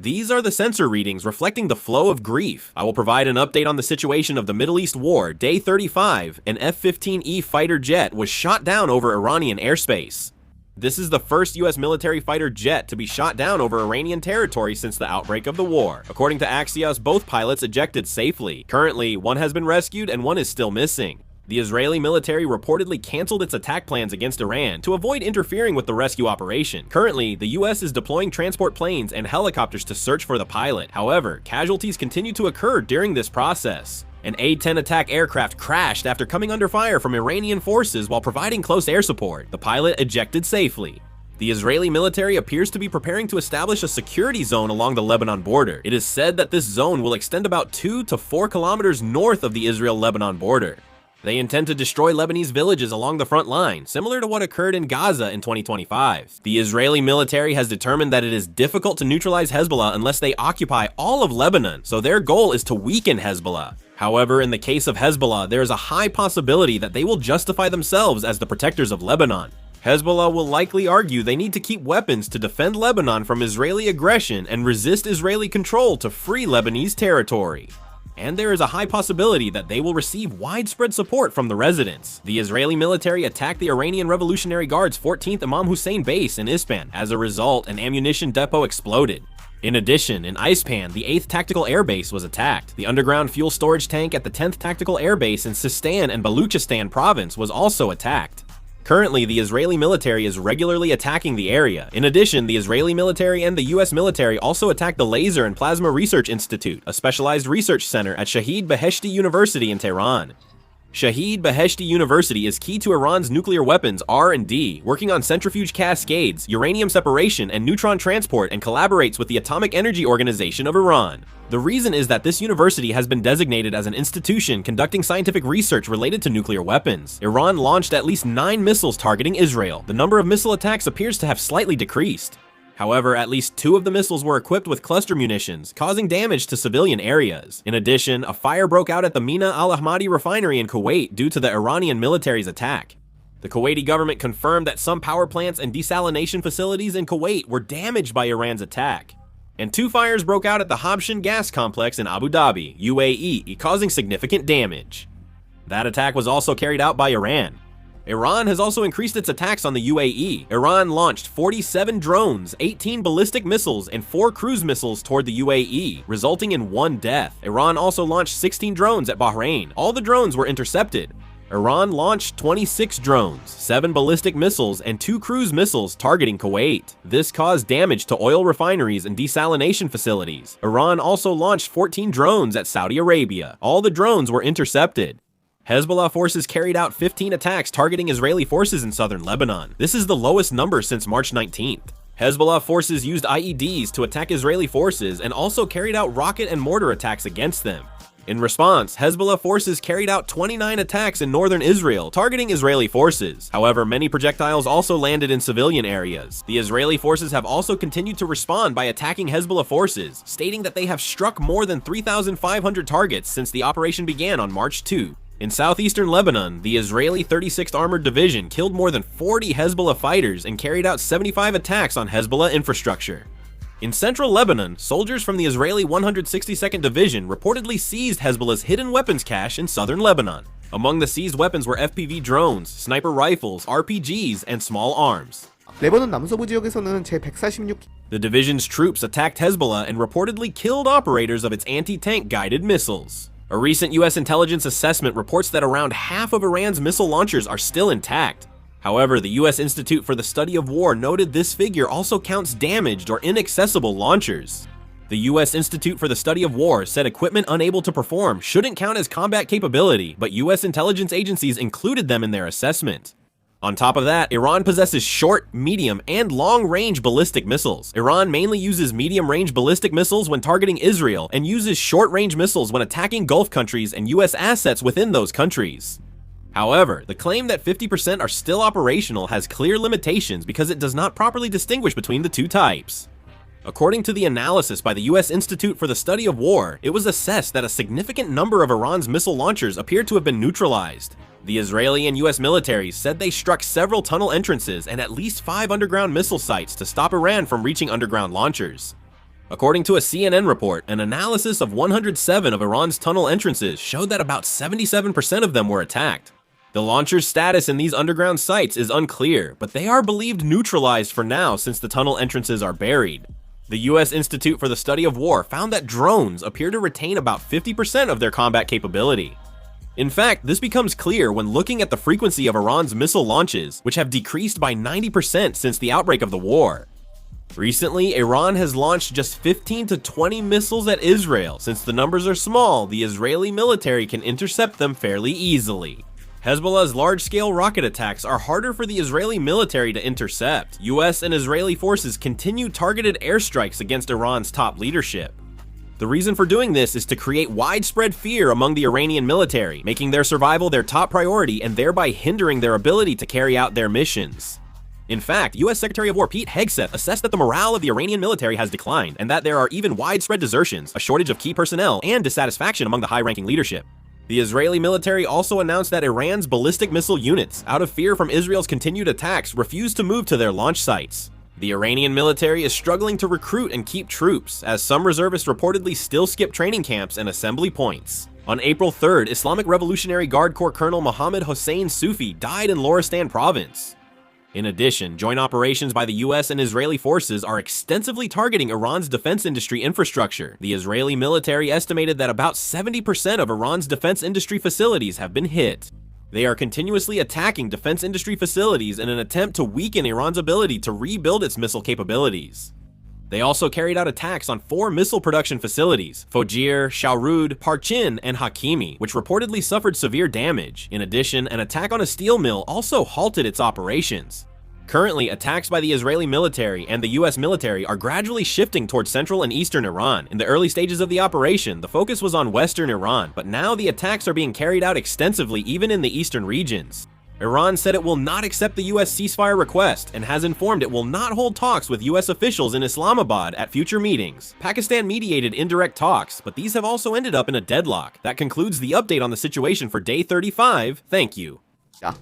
These are the sensor readings reflecting the flow of grief. I will provide an update on the situation of the Middle East war. Day 35, an F-15E fighter jet was shot down over Iranian airspace. This is the first US military fighter jet to be shot down over Iranian territory since the outbreak of the war. According to Axios, both pilots ejected safely. Currently, one has been rescued and one is still missing. The Israeli military reportedly canceled its attack plans against Iran to avoid interfering with the rescue operation. Currently, the US is deploying transport planes and helicopters to search for the pilot. However, casualties continue to occur during this process. An A-10 attack aircraft crashed after coming under fire from Iranian forces while providing close air support. The pilot ejected safely. The Israeli military appears to be preparing to establish a security zone along the Lebanon border. It is said that this zone will extend about 2 to 4 kilometers north of the Israel-Lebanon border. They intend to destroy Lebanese villages along the front line, similar to what occurred in Gaza in 2025. The Israeli military has determined that it is difficult to neutralize Hezbollah unless they occupy all of Lebanon, so their goal is to weaken Hezbollah. However, in the case of Hezbollah, there is a high possibility that they will justify themselves as the protectors of Lebanon. Hezbollah will likely argue they need to keep weapons to defend Lebanon from Israeli aggression and resist Israeli control to free Lebanese territory. And there is a high possibility that they will receive widespread support from the residents. The Israeli military attacked the Iranian Revolutionary Guard's 14th Imam Hussein base in Isfahan. As a result, an ammunition depot exploded. In addition, in Isfahan, the 8th Tactical Air Base was attacked. The underground fuel storage tank at the 10th Tactical Air Base in Sistan and Baluchistan province was also attacked. Currently, the Israeli military is regularly attacking the area. In addition, the Israeli military and the US military also attacked the Laser and Plasma Research Institute, a specialized research center at Shahid Beheshti University in Tehran. Shahid Beheshti University is key to Iran's nuclear weapons R&D, working on centrifuge cascades, uranium separation, and neutron transport, and collaborates with the Atomic Energy Organization of Iran. The reason is that this university has been designated as an institution conducting scientific research related to nuclear weapons. Iran launched at least 9 missiles targeting Israel. The number of missile attacks appears to have slightly decreased. However, at least 2 of the missiles were equipped with cluster munitions, causing damage to civilian areas. In addition, a fire broke out at the Mina al-Ahmadi refinery in Kuwait due to the Iranian military's attack. The Kuwaiti government confirmed that some power plants and desalination facilities in Kuwait were damaged by Iran's attack. And 2 fires broke out at the Habshan gas complex in Abu Dhabi, UAE, causing significant damage. That attack was also carried out by Iran. Iran has also increased its attacks on the UAE. Iran launched 47 drones, 18 ballistic missiles, and 4 cruise missiles toward the UAE, resulting in 1 death. Iran also launched 16 drones at Bahrain. All the drones were intercepted. Iran launched 26 drones, 7 ballistic missiles, and 2 cruise missiles targeting Kuwait. This caused damage to oil refineries and desalination facilities. Iran also launched 14 drones at Saudi Arabia. All the drones were intercepted. Hezbollah forces carried out 15 attacks targeting Israeli forces in southern Lebanon. This is the lowest number since March 19th. Hezbollah forces used IEDs to attack Israeli forces and also carried out rocket and mortar attacks against them. In response, Hezbollah forces carried out 29 attacks in northern Israel, targeting Israeli forces. However, many projectiles also landed in civilian areas. The Israeli forces have also continued to respond by attacking Hezbollah forces, stating that they have struck more than 3,500 targets since the operation began on March 2. In southeastern Lebanon, the Israeli 36th Armored Division killed more than 40 Hezbollah fighters and carried out 75 attacks on Hezbollah infrastructure. In central Lebanon, soldiers from the Israeli 162nd Division reportedly seized Hezbollah's hidden weapons cache in southern Lebanon. Among the seized weapons were FPV drones, sniper rifles, RPGs, and small arms. 레바논 남서부 지역에서는 제146 The division's troops attacked Hezbollah and reportedly killed operators of its anti-tank guided missiles. A recent US intelligence assessment reports that around half of Iran's missile launchers are still intact. However, the US Institute for the Study of War noted this figure also counts damaged or inaccessible launchers. The US Institute for the Study of War said equipment unable to perform shouldn't count as combat capability, but US intelligence agencies included them in their assessment. On top of that, Iran possesses short, medium, and long-range ballistic missiles. Iran mainly uses medium-range ballistic missiles when targeting Israel and uses short-range missiles when attacking Gulf countries and US assets within those countries. However, the claim that 50% are still operational has clear limitations because it does not properly distinguish between the two types. According to the analysis by the US Institute for the Study of War, it was assessed that a significant number of Iran's missile launchers appear to have been neutralized. The Israeli and US militaries said they struck several tunnel entrances and at least 5 underground missile sites to stop Iran from reaching underground launchers. According to a CNN report, an analysis of 107 of Iran's tunnel entrances showed that about 77% of them were attacked. The launcher's status in these underground sites is unclear, but they are believed neutralized for now since the tunnel entrances are buried. The US Institute for the Study of War found that drones appear to retain about 50% of their combat capability. In fact, this becomes clear when looking at the frequency of Iran's missile launches, which have decreased by 90% since the outbreak of the war. Recently, Iran has launched just 15 to 20 missiles at Israel. Since the numbers are small, the Israeli military can intercept them fairly easily. Hezbollah's large-scale rocket attacks are harder for the Israeli military to intercept. US and Israeli forces continue targeted airstrikes against Iran's top leadership. The reason for doing this is to create widespread fear among the Iranian military, making their survival their top priority and thereby hindering their ability to carry out their missions. In fact, US Secretary of War Pete Hegseth assessed that the morale of the Iranian military has declined and that there are even widespread desertions, a shortage of key personnel, and dissatisfaction among the high-ranking leadership. The Israeli military also announced that Iran's ballistic missile units, out of fear from Israel's continued attacks, refused to move to their launch sites. The Iranian military is struggling to recruit and keep troops, as some reservists reportedly still skip training camps and assembly points. On April 3rd, Islamic Revolutionary Guard Corps Colonel Mohammad Hossein Sufi died in Loristan province. In addition, joint operations by the US and Israeli forces are extensively targeting Iran's defense industry infrastructure. The Israeli military estimated that about 70% of Iran's defense industry facilities have been hit. They are continuously attacking defense industry facilities in an attempt to weaken Iran's ability to rebuild its missile capabilities. They also carried out attacks on 4 missile production facilities, Fojir, Shahrud, Parchin, and Hakimi, which reportedly suffered severe damage. In addition, an attack on a steel mill also halted its operations. Currently, attacks by the Israeli military and the US military are gradually shifting towards central and eastern Iran. In the early stages of the operation, the focus was on western Iran, but now the attacks are being carried out extensively even in the eastern regions. Iran said it will not accept the US ceasefire request and has informed it will not hold talks with US officials in Islamabad at future meetings. Pakistan mediated indirect talks, but these have also ended up in a deadlock. That concludes the update on the situation for day 35. Thank you. Ja.